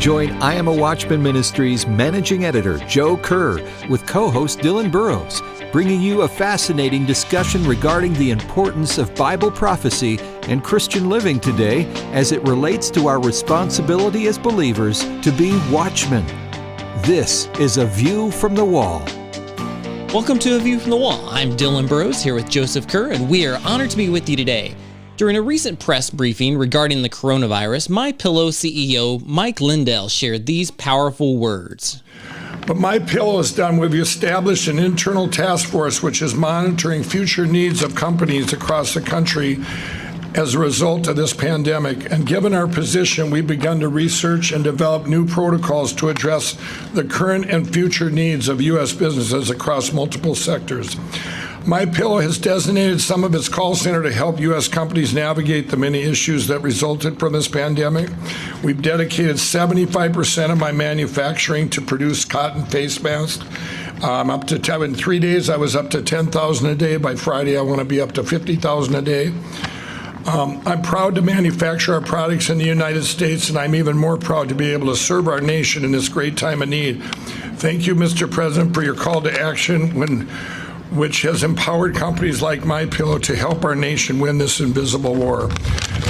Join I Am a Watchman Ministries Managing Editor Joe Kerr with co-host Dylan Burrows, bringing you a fascinating discussion regarding the importance of Bible prophecy and Christian living today as it relates to our responsibility as believers to be watchmen. This is A View from the Wall. Welcome to A View from the Wall. I'm Dylan Burrows here with Joseph Kerr, and we are honored to be with you today. During a recent press briefing regarding the coronavirus, MyPillow CEO Mike Lindell shared these powerful words. What MyPillow has done, we've established an internal task force which is monitoring future needs of companies across the country as a result of this pandemic. And given our position, we've begun to research and develop new protocols to address the current and future needs of U.S. businesses across multiple sectors. MyPillow has designated some of its call center to help U.S. companies navigate the many issues that resulted from this pandemic. We've dedicated 75% of my manufacturing to produce cotton face masks. In 3 days, I was up to 10,000 a day. By Friday, I want to be up to 50,000 a day. I'm proud to manufacture our products in the United States, and I'm even more proud to be able to serve our nation in this great time of need. Thank you, Mr. President, for your call to action which has empowered companies like MyPillow to help our nation win this invisible war.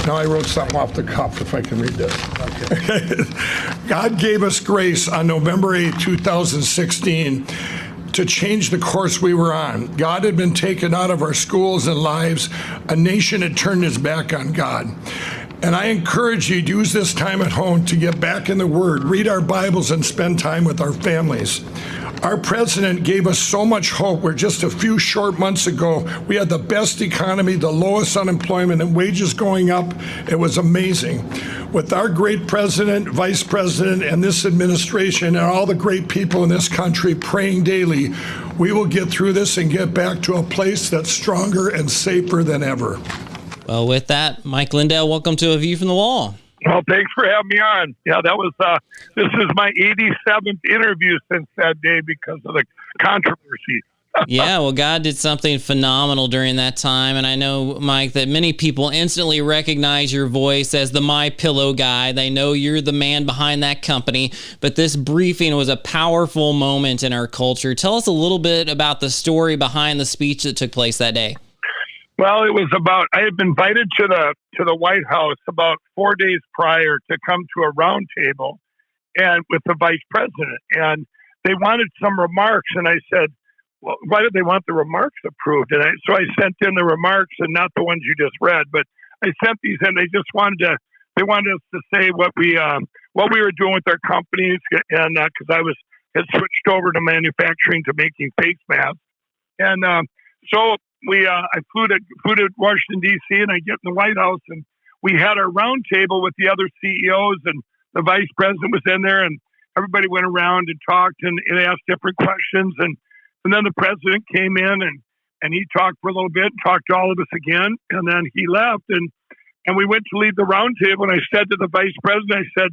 Now I wrote something off the cuff, if I can read this. Okay. God gave us grace on November 8, 2016, to change the course we were on. God had been taken out of our schools and lives. A nation had turned its back on God. And I encourage you to use this time at home to get back in the Word, read our Bibles, and spend time with our families. Our president gave us so much hope where just a few short months ago, we had the best economy, the lowest unemployment, and wages going up. It was amazing. With our great president, vice president, and this administration, and all the great people in this country praying daily, we will get through this and get back to a place that's stronger and safer than ever. Well, with that, Mike Lindell, welcome to A View from the Wall. Well, thanks for having me on. Yeah, that was, this is my 87th interview since that day because of the controversy. Yeah, well, God did something phenomenal during that time. And I know, Mike, that many people instantly recognize your voice as the MyPillow guy. They know you're the man behind that company. But this briefing was a powerful moment in our culture. Tell us a little bit about the story behind the speech that took place that day. Well, it was about, I had been invited to the White House about 4 days prior to come to a round table and with the vice president. And they wanted some remarks. And I said, well, why did they want the remarks approved? And so I sent in the remarks, and not the ones you just read, but I sent these in. They just wanted us to say what we were doing with our companies. And because I had switched over to manufacturing to making face masks. And so I flew to Washington, D.C., and I get in the White House, and we had our round table with the other CEOs, and the vice president was in there, and everybody went around and talked and asked different questions. And then the president came in, and he talked for a little bit and talked to all of us again, and then he left, and we went to leave the round table, and I said to the vice president, I said,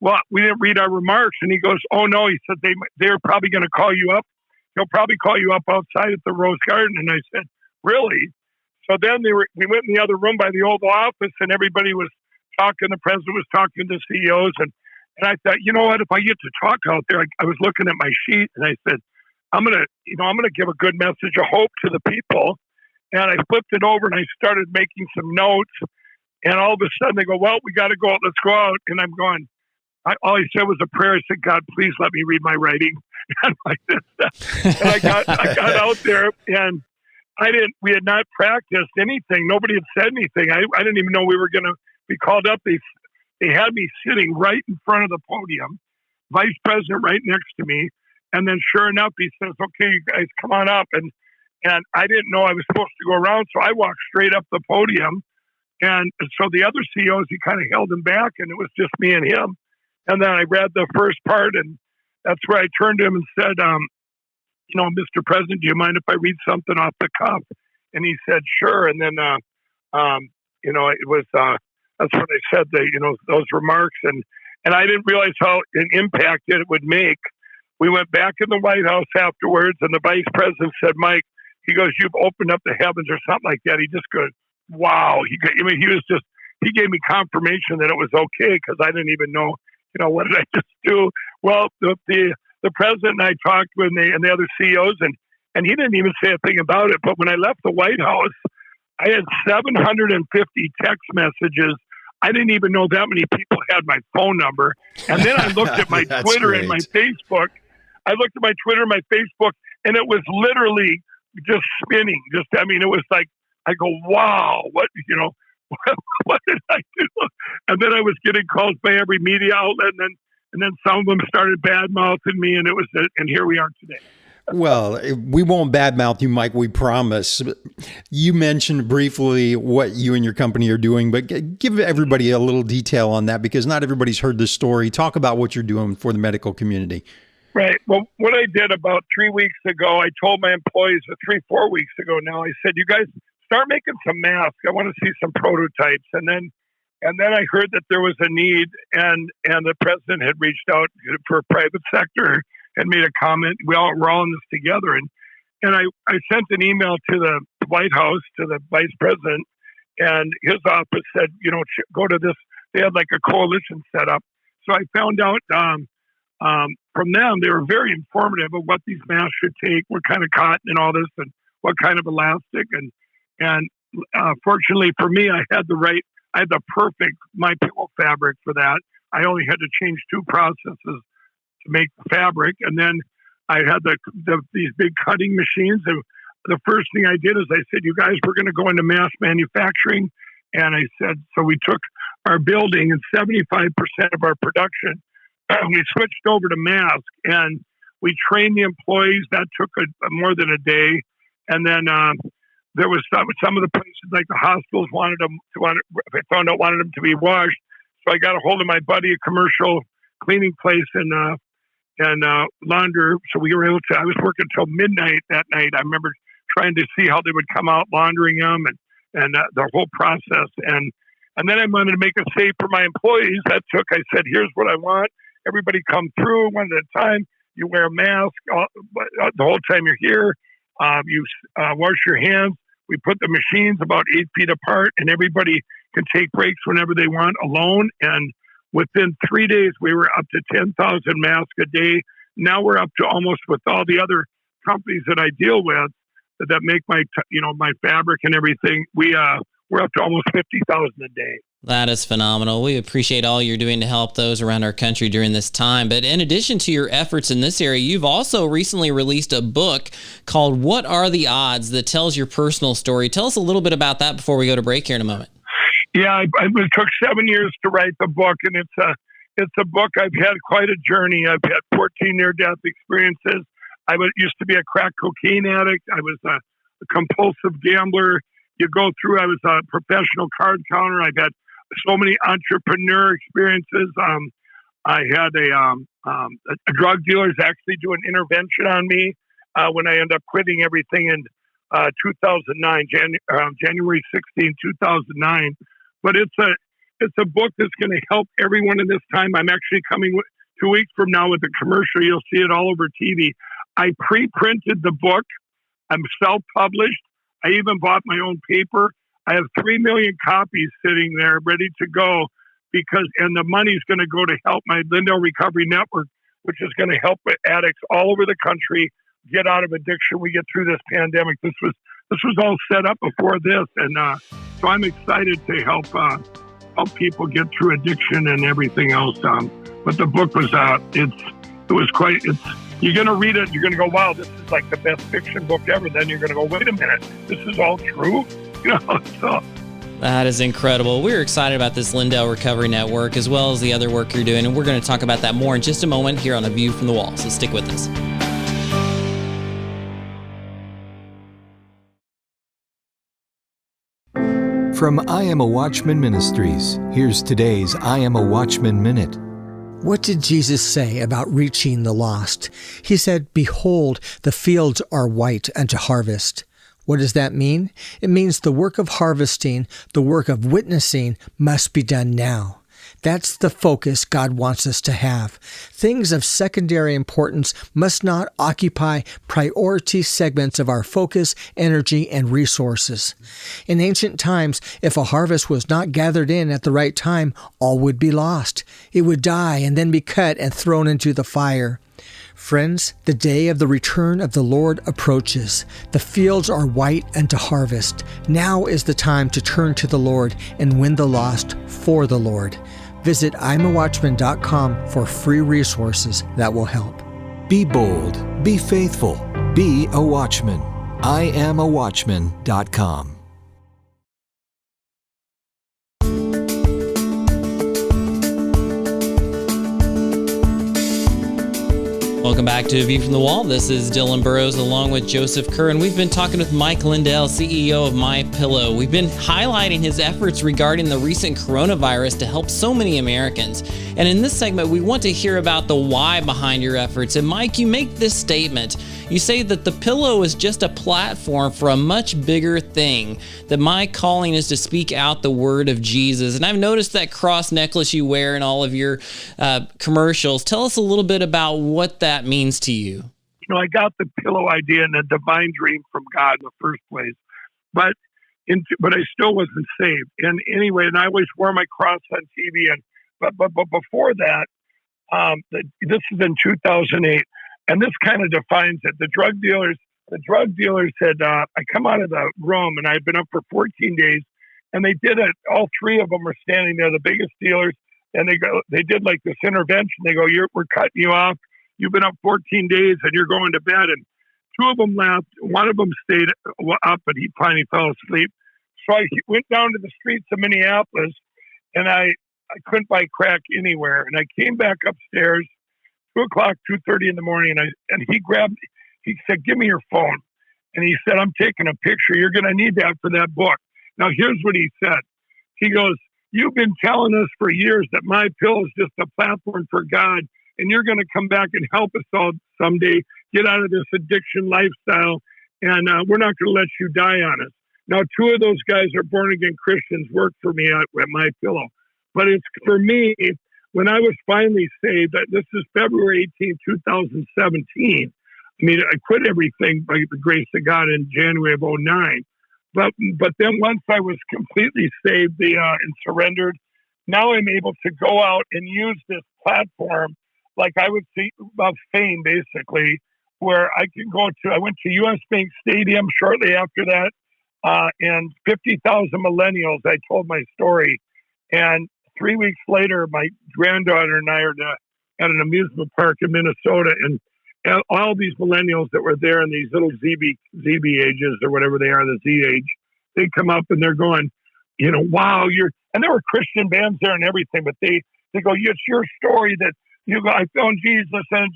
well, we didn't read our remarks. And he goes, oh, no. He said, they're probably going to call you up. He'll probably call you up outside at the Rose Garden. And I said, really? So then we went in the other room by the Oval Office, and everybody was talking. The president was talking to CEOs, and I thought, you know what? If I get to talk out there, I was looking at my sheet, and I said, I'm gonna give a good message of hope to the people. And I flipped it over, and I started making some notes. And all of a sudden, they go, "Well, we got to go out. Let's go out." And I'm going. All I said was a prayer. I said, "God, please let me read my writing." And like this, and I got out there, and we had not practiced anything. Nobody had said anything. I didn't even know we were going to be called up. They had me sitting right in front of the podium, vice president right next to me. And then sure enough, he says, okay, you guys come on up. And I didn't know I was supposed to go around. So I walked straight up the podium. And so the other CEOs, he kind of held him back, and it was just me and him. And then I read the first part, and that's where I turned to him and said, Mr. President, do you mind if I read something off the cuff? And he said, sure. And then, it was, that's when I said those remarks. And I didn't realize how an impact it would make. We went back in the White House afterwards, and the vice president said, Mike, he goes, you've opened up the heavens or something like that. He just goes, wow. He gave me confirmation that it was okay, because I didn't even know what did I just do? Well, the president and I talked with and the other CEOs, and he didn't even say a thing about it. But when I left the White House, I had 750 text messages. I didn't even know that many people had my phone number. And then I looked at my Twitter and my Facebook. I looked at my Twitter and my Facebook, and it was literally just spinning. It was like, I go, wow, what did I do? And then I was getting calls by every media outlet, and then some of them started bad-mouthing me, and here we are today. Well, we won't badmouth you, Mike, we promise. You mentioned briefly what you and your company are doing, but give everybody a little detail on that, because not everybody's heard this story. Talk about what you're doing for the medical community. Right. Well, what I did about 3 weeks ago, I told my employees 4 weeks ago now, I said, you guys start making some masks. I want to see some prototypes. And then I heard that there was a need, and the president had reached out for private sector and made a comment. we're all in this together. And I sent an email to the White House, to the vice president, and his office said, go to this. They had like a coalition set up. So I found out from them, they were very informative of what these masks should take, what kind of cotton and all this, and what kind of elastic. And fortunately for me, I had the perfect MyPillow fabric for that. I only had to change 2 processes to make the fabric. And then I had these big cutting machines. And the first thing I did is I said, you guys, we're going to go into mass manufacturing. And I said, so we took our building and 75% of our production, we switched over to mask, and we trained the employees. That took more than a day. And then there was some of the places, like the hospitals, wanted them to be washed. So I got a hold of my buddy, a commercial cleaning place in Launder. So we were able to. I was working till midnight that night. I remember trying to see how they would come out, laundering them, and the whole process. And then I wanted to make it safe for my employees. I said, here's what I want. Everybody come through one at a time. You wear a mask the whole time you're here. You wash your hands. We put the machines about 8 feet apart, and everybody can take breaks whenever they want alone. And within 3 days, we were up to 10,000 masks a day. Now we're up to almost, with all the other companies that I deal with that make my fabric and everything, we're up to almost 50,000 a day. That is phenomenal. We appreciate all you're doing to help those around our country during this time. But in addition to your efforts in this area, you've also recently released a book called What Are the Odds, that tells your personal story. Tell us a little bit about that before we go to break here in a moment. Yeah, it took 7 years to write the book, and it's a book. I've had quite a journey. I've had 14 near-death experiences. I used to be a crack cocaine addict. I was a compulsive gambler. You go through, I was a professional card counter. I've had so many entrepreneur experiences. I had a drug dealer's actually do an intervention on me when I ended up quitting everything in 2009, January 16, 2009. But it's a book that's going to help everyone in this time. I'm actually coming 2 weeks from now with a commercial. You'll see it all over TV. I pre-printed the book. I'm self-published. I even bought my own paper. I have 3 million copies sitting there ready to go and the money's going to go to help my Lindell Recovery Network, which is going to help addicts all over the country get out of addiction. We get through this pandemic. This was all set up before this. And so I'm excited to help people get through addiction and everything else. But the book was you're going to read it. You're going to go, wow, this is like the best fiction book ever. Then you're going to go, wait a minute, this is all true. So. That is incredible. We're excited about this Lindell Recovery Network, as well as the other work you're doing, and we're going to talk about that more in just a moment here on A View from the Wall. So stick with us. From I Am a Watchman Ministries, here's today's I Am a Watchman Minute. What did Jesus say about reaching the lost? He said, "Behold, the fields are white unto harvest." What does that mean? It means the work of harvesting, the work of witnessing must be done now. That's the focus God wants us to have. Things of secondary importance must not occupy priority segments of our focus, energy, and resources. In ancient times, if a harvest was not gathered in at the right time, all would be lost. It would die and then be cut and thrown into the fire. Friends, the day of the return of the Lord approaches. The fields are white unto harvest. Now is the time to turn to the Lord and win the lost for the Lord. Visit imawatchman.com for free resources that will help. Be bold, be faithful, be a watchman. IamAWatchman.com. Welcome back to View from the Wall. This is Dylan Burrows along with Joseph Kerr, and we've been talking with Mike Lindell, CEO of MyPillow. We've been highlighting his efforts regarding the recent coronavirus to help so many Americans. And in this segment, we want to hear about the why behind your efforts. And Mike, you make this statement. You say that the pillow is just a platform for a much bigger thing, that my calling is to speak out the word of Jesus. And I've noticed that cross necklace you wear in all of your commercials. Tell us a little bit about what that means to you. I got the pillow idea in a divine dream from God in the first place, but I still wasn't saved. And anyway, and I always wore my cross on TV. But before that, this is in 2008, and this kind of defines it. The drug dealers had, I come out of the room, and I'd been up for 14 days, and they did it. All three of them were standing there, the biggest dealers, and they did like this intervention. They go, we're cutting you off. You've been up 14 days, and you're going to bed. And two of them left. One of them stayed up, but he finally fell asleep. So I went down to the streets of Minneapolis, and I couldn't buy crack anywhere. And I came back upstairs, 2:30 in the morning, and he said, give me your phone. And he said, I'm taking a picture. You're going to need that for that book. Now, here's what he said. He goes, you've been telling us for years that MyPillow is just a platform for God, and you're going to come back and help us all someday get out of this addiction lifestyle, and we're not going to let you die on us. Now, two of those guys are born-again Christians, work for me at MyPillow. But it's for me, when I was finally saved, this is February 18, 2017. I mean, I quit everything by the grace of God in January of 2009. But then once I was completely saved and surrendered, now I'm able to go out and use this platform like I would see about fame, basically, where I went to U.S. Bank Stadium shortly after that, and 50,000 millennials, I told my story. And 3 weeks later, my granddaughter and I are at an amusement park in Minnesota, and all these millennials that were there in these little ZB ages or whatever they are, the Z age, they come up and they're going, wow, and there were Christian bands there and everything, but they go, it's your story that I found Jesus, and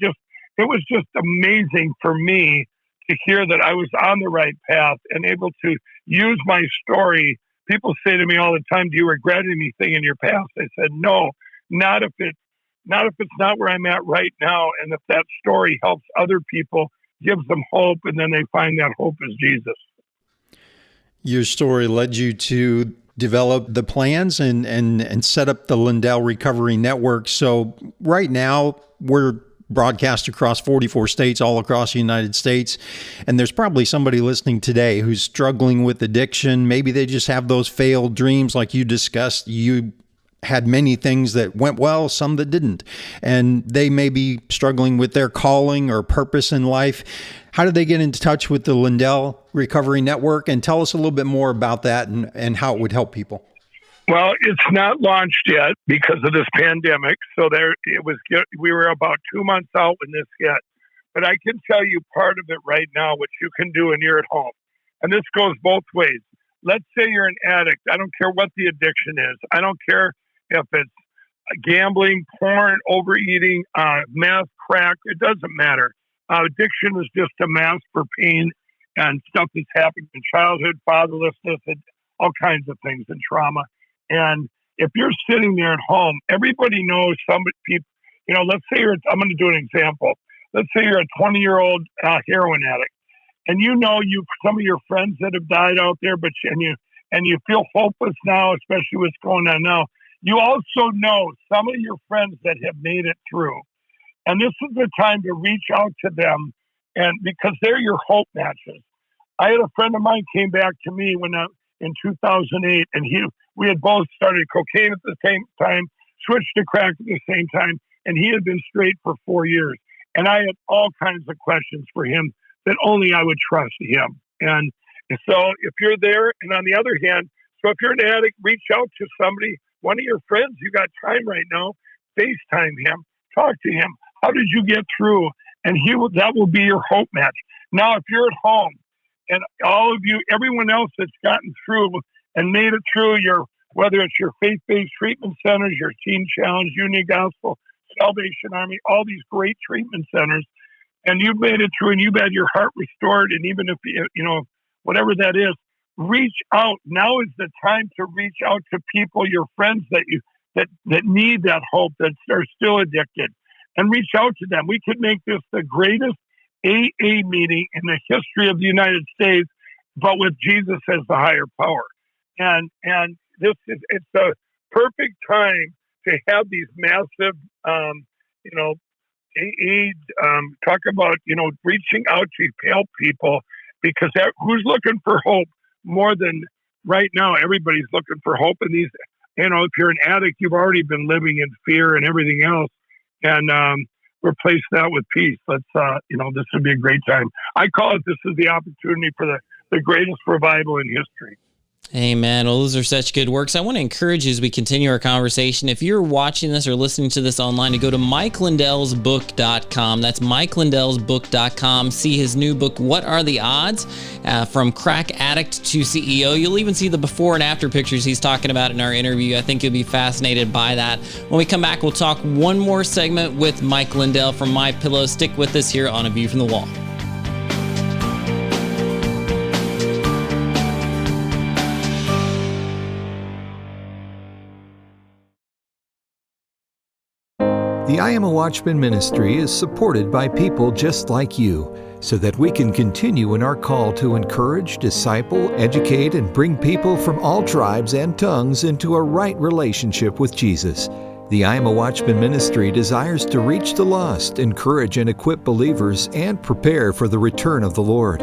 it was just amazing for me to hear that I was on the right path and able to use my story. People say to me all the time, do you regret anything in your past? I said, no, not if it's not where I'm at right now. And if that story helps other people, gives them hope, and then they find that hope is Jesus. Your story led you to develop the plans and set up the Lindell Recovery Network. So right now we're broadcast across 44 states, all across the United States. And there's probably somebody listening today who's struggling with addiction. Maybe they just have those failed dreams like you discussed. You had many things that went well, some that didn't. And they may be struggling with their calling or purpose in life. How do they get in touch with the Lindell Recovery Network? And tell us a little bit more about that and how it would help people. Well, it's not launched yet because of this pandemic. So we were about 2 months out when this hit. But I can tell you part of it right now, what you can do when you're at home. And this goes both ways. Let's say you're an addict. I don't care what the addiction is. I don't care if it's gambling, porn, overeating, meth, crack. It doesn't matter. Addiction is just a mask for pain and stuff that's happened in childhood, fatherlessness, and all kinds of things, and trauma. And if you're sitting there at home, everybody knows people, let's say I'm going to do an example. Let's say you're a 20-year-old heroin addict, and some of your friends that have died out there, and you feel hopeless now, especially what's going on now. You also know some of your friends that have made it through. And this is the time to reach out to them, and because they're your hope matches. I had a friend of mine came back to me in 2008, and we had both started cocaine at the same time, switched to crack at the same time, and he had been straight for 4 years. And I had all kinds of questions for him that only I would trust him. And so if you're there, and on the other hand, so if you're an addict, reach out to somebody, one of your friends, you got time right now, FaceTime him, talk to him. How did you get through? And that will be your hope match. Now, if you're at home, and all of you, everyone else that's gotten through and made it through whether it's your faith-based treatment centers, your Teen Challenge, Union Gospel, Salvation Army, all these great treatment centers, and you've made it through and you've had your heart restored, and even if, whatever that is, reach out. Now is the time to reach out to people, your friends that need that hope, that are still addicted, and reach out to them. We could make this the greatest AA meeting in the history of the United States, but with Jesus as the higher power. And it's a perfect time to have these massive, AA, talk about, reaching out to help people, because who's looking for hope more than right now? Everybody's looking for hope. And these, if you're an addict, you've already been living in fear and everything else. And, replace that with peace. This would be a great time. I call it, this is the opportunity for the greatest revival in history. Amen. Well, those are such good works. I want to encourage you as we continue our conversation, if you're watching this or listening to this online, to go to MikeLindellsBook.com. That's MikeLindellsBook.com. See his new book, What Are the Odds? From Crack Addict to CEO. You'll even see the before and after pictures he's talking about in our interview. I think you'll be fascinated by that. When we come back, we'll talk one more segment with Mike Lindell from MyPillow. Stick with us here on A View from the Wall. The I Am a Watchman ministry is supported by people just like you, so that we can continue in our call to encourage, disciple, educate, and bring people from all tribes and tongues into a right relationship with Jesus. The I Am a Watchman ministry desires to reach the lost, encourage and equip believers, and prepare for the return of the Lord.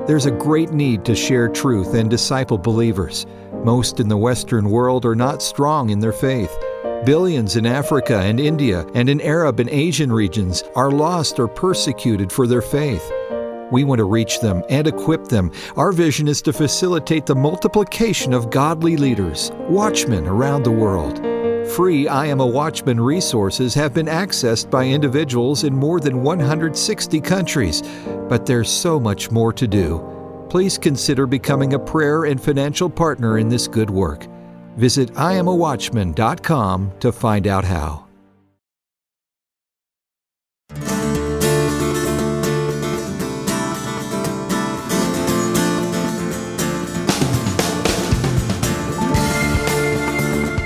There's a great need to share truth and disciple believers. Most in the Western world are not strong in their faith. Billions in Africa and India and in Arab and Asian regions are lost or persecuted for their faith. We want to reach them and equip them. Our vision is to facilitate the multiplication of godly leaders, watchmen around the world. Free I Am a Watchman resources have been accessed by individuals in more than 160 countries, but there's so much more to do. Please consider becoming a prayer and financial partner in this good work. Visit IamAWatchman.com to find out how.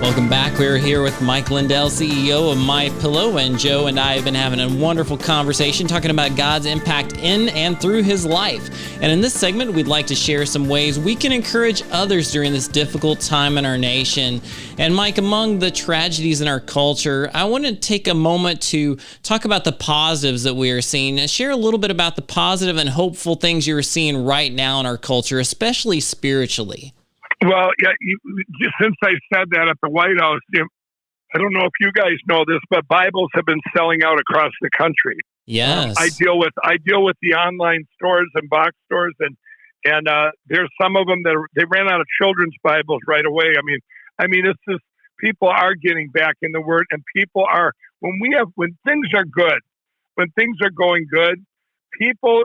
Welcome back. We're here with Mike Lindell, CEO of MyPillow, and Joe and I have been having a wonderful conversation talking about God's impact in and through his life. And in this segment, we'd like to share some ways we can encourage others during this difficult time in our nation. And Mike, among the tragedies in our culture, I want to take a moment to talk about the positives that we are seeing and share a little bit about the positive and hopeful things you're seeing right now in our culture, especially spiritually. Well, yeah, since I said that at the White House, I don't know if you guys know this, but Bibles have been selling out across the country. Yes. I deal with the online stores and box stores, and there's some of them that they ran out of children's Bibles right away. I mean, it's just people are getting back in the Word, and people are when things are good, when things are going good, people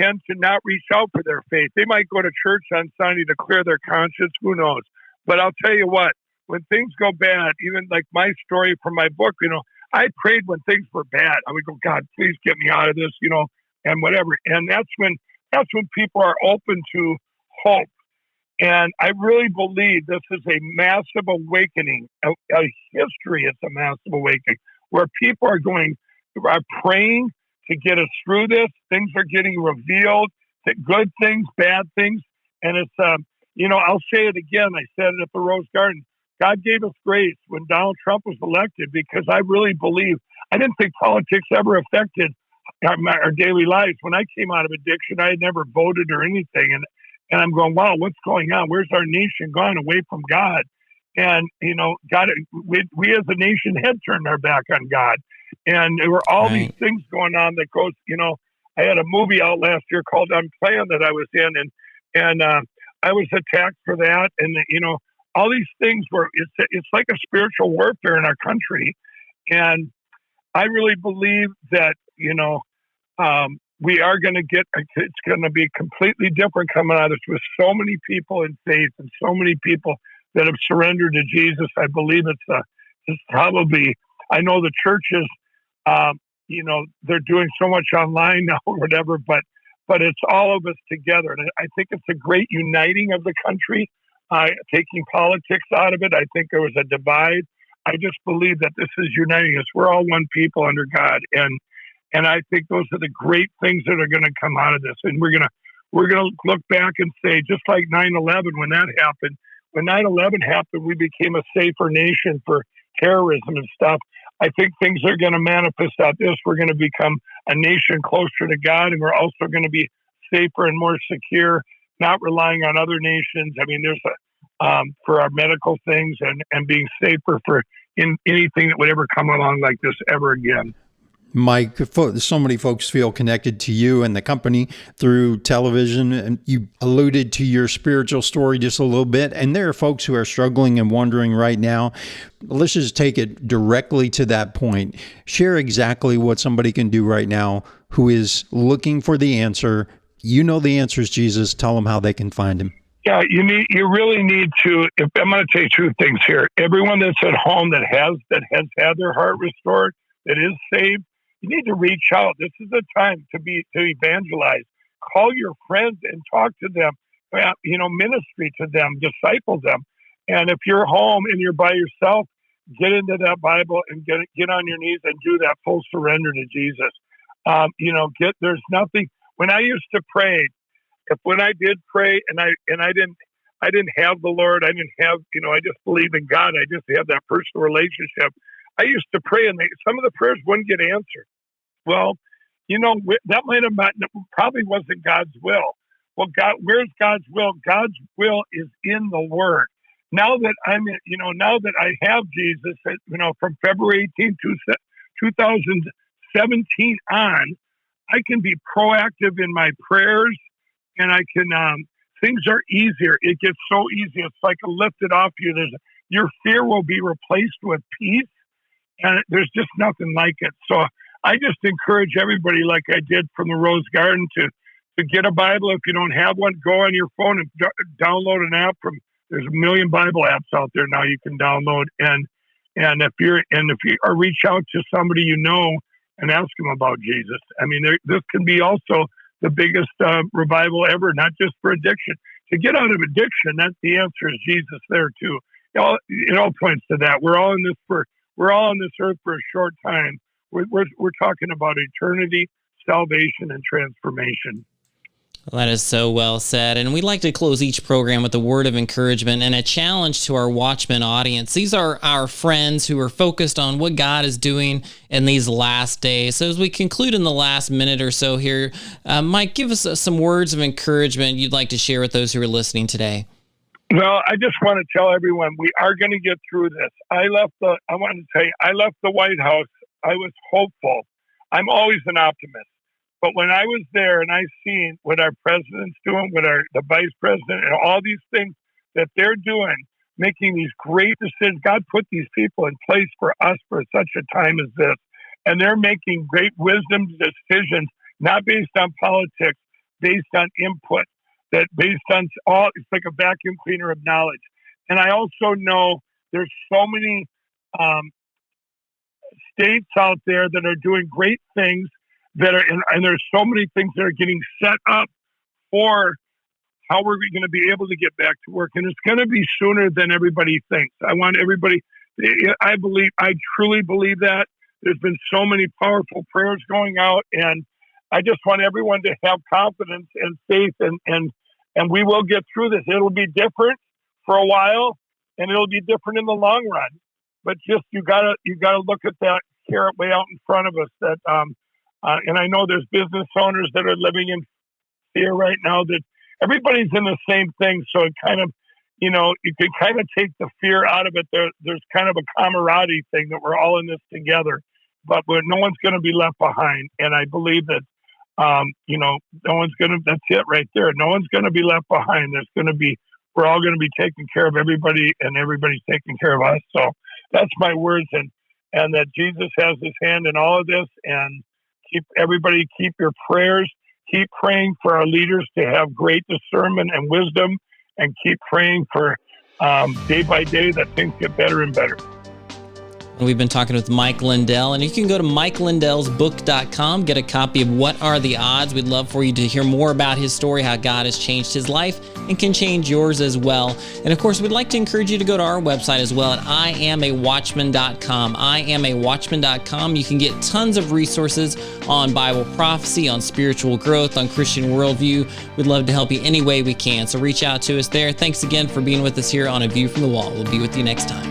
tend to not reach out for their faith. They might go to church on Sunday to clear their conscience. Who knows? But I'll tell you what, when things go bad, even like my story from my book, I prayed when things were bad. I would go, God, please get me out of this, and whatever. And that's when people are open to hope. And I really believe this is a massive awakening, a history. It's a massive awakening where people are praying to get us through this. Things are getting revealed, good things, bad things. And it's, I'll say it again. I said it at the Rose Garden. God gave us grace when Donald Trump was elected, because I really believe, I didn't think politics ever affected our daily lives. When I came out of addiction, I had never voted or anything. And I'm going, wow, what's going on? Where's our nation gone away from God? And, God, we as a nation had turned our back on God. And there were all these things going on that goes, I had a movie out last year called Unplanned that I was in, and I was attacked for that. And, all these things it's like a spiritual warfare in our country. And I really believe that, we are going to it's going to be completely different coming out of this, with so many people in faith and so many people that have surrendered to Jesus. I believe it's probably, I know the churches, they're doing so much online now or whatever, but it's all of us together. And I think it's a great uniting of the country, taking politics out of it. I think there was a divide. I just believe that this is uniting us. We're all one people under God. And I think those are the great things that are going to come out of this. And we're going to look back and say, just like 9/11, when that happened, when 9/11 happened, we became a safer nation for terrorism and stuff. I think things are going to manifest out this. We're going to become a nation closer to God, and we're also going to be safer and more secure, not relying on other nations. I mean, there's for our medical things and being safer for anything that would ever come along like this ever again. Mike, so many folks feel connected to you and the company through television, and you alluded to your spiritual story just a little bit, and there are folks who are struggling and wondering right now. Let's just take it directly to that point. Share exactly what somebody can do right now who is looking for the answer. You know the answer is Jesus. Tell them how they can find him. Yeah, you really need to. I'm going to tell you two things here. Everyone that's at home that has had their heart restored, that is saved, you need to reach out. This is the time to evangelize. Call your friends and talk to them. Ministry to them, disciple them. And if you're home and you're by yourself, get into that Bible and get on your knees and do that full surrender to Jesus. There's nothing. When I used to pray, when I did pray and I didn't have the Lord, I didn't have, I just believe in God. I just have that personal relationship. I used to pray, and some of the prayers wouldn't get answered. Well, that might have probably wasn't God's will. Well, where's God's will? God's will is in the Word. Now that now that I have Jesus, from February 18, 2017 on, I can be proactive in my prayers, and I can. Things are easier. It gets so easy. It's like lifted off you. Your fear will be replaced with peace. And there's just nothing like it. So I just encourage everybody, like I did from the Rose Garden, to get a Bible. If you don't have one, go on your phone and download an app there's a million Bible apps out there now you can download. And if you reach out to somebody and ask them about Jesus. I mean, this can be also the biggest revival ever, not just for addiction. To get out of addiction, that's the answer is Jesus there too. It all points to that. We're all on this earth for a short time. We're talking about eternity, salvation, and transformation. Well, that is so well said. And we'd like to close each program with a word of encouragement and a challenge to our Watchman audience. These are our friends who are focused on what God is doing in these last days. So as we conclude in the last minute or so here, Mike, give us some words of encouragement you'd like to share with those who are listening today. Well, I just want to tell everyone we are going to get through this. I left the White House. I was hopeful. I'm always an optimist. But when I was there and I seen what our president's doing, the vice president, and all these things that they're doing, making these great decisions, God put these people in place for us for such a time as this. And they're making great wisdom decisions, not based on politics, based on input, that based on it's like a vacuum cleaner of knowledge. And I also know there's so many states out there that are doing great things and there's so many things that are getting set up for how we're going to be able to get back to work. And it's going to be sooner than everybody thinks. I truly believe that. There's been so many powerful prayers going out, and I just want everyone to have confidence and faith, and we will get through this. It'll be different for a while, and it'll be different in the long run. But just you gotta look at that carrot way out in front of us. That and I know there's business owners that are living in fear right now. That everybody's in the same thing, so it kind of, you can kind of take the fear out of it. There's kind of a camaraderie thing that we're all in this together, but no one's going to be left behind. And I believe that, no one's going to, that's it right there. No one's going to be left behind. We're all going to be taking care of everybody, and everybody's taking care of us. So that's my words. And that Jesus has his hand in all of this, and keep your prayers, keep praying for our leaders to have great discernment and wisdom, and keep praying for day by day that things get better and better. We've been talking with Mike Lindell, and you can go to MikeLindellsBook.com, get a copy of What Are the Odds? We'd love for you to hear more about his story, how God has changed his life and can change yours as well. And of course, we'd like to encourage you to go to our website as well at IamAWatchman.com. IamAWatchman.com. You can get tons of resources on Bible prophecy, on spiritual growth, on Christian worldview. We'd love to help you any way we can. So reach out to us there. Thanks again for being with us here on A View from the Wall. We'll be with you next time.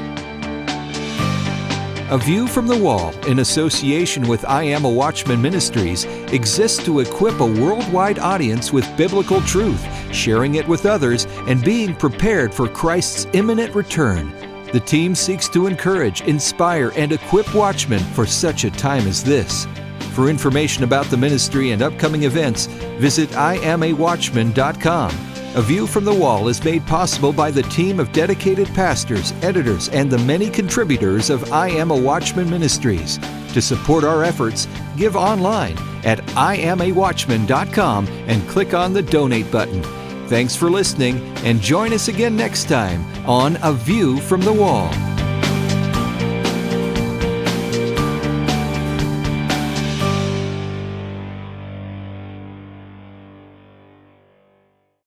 A View from the Wall, in association with I Am a Watchman Ministries, exists to equip a worldwide audience with biblical truth, sharing it with others, and being prepared for Christ's imminent return. The team seeks to encourage, inspire, and equip watchmen for such a time as this. For information about the ministry and upcoming events, visit IamAWatchman.com. A View from the Wall is made possible by the team of dedicated pastors, editors, and the many contributors of I Am a Watchman Ministries. To support our efforts, give online at IamAWatchman.com and click on the Donate button. Thanks for listening, and join us again next time on A View from the Wall.